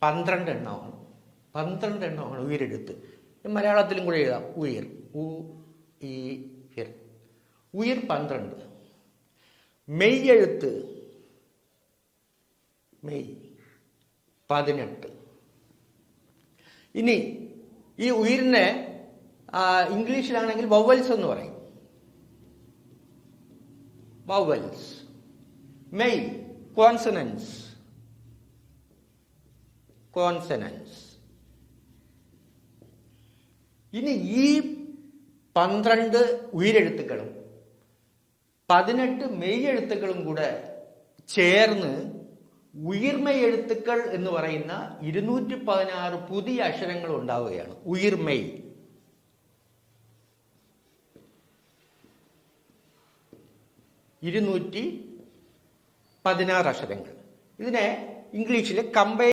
12 എണ്ണമാണ്. 12 എണ്ണമാണ് ഉയരെഴുത്ത്. മലയാളത്തിലും കൂടെ എഴുതാം. ഉയർ, ഉ ഈ ഇർ. ഉയർ 12. മെയ്യെഴുത്ത് മെയ് 18. ഇനി ഈ ഉയരിനെ ഇംഗ്ലീഷിലാണെങ്കിൽ വവൽസ് എന്ന് പറയും. വവൽസ്. May consonants. കോൺസണൻസ്. ഇനി ഈ 12 ഉയരെഴുത്തുക്കളും 18 മെയ്യെഴുത്തുക്കളും കൂടെ ചേർന്ന് ഉയിർമെയ് എഴുത്തുക്കൾ എന്ന് പറയുന്ന 216 പുതിയ അക്ഷരങ്ങൾ ഉണ്ടാവുകയാണ്. ഉയിർമെയ്. ഇരുന്നൂറ്റി 16 അക്ഷരങ്ങൾ. ഇതിനെ ഇംഗ്ലീഷിലെ കമ്പൈൻ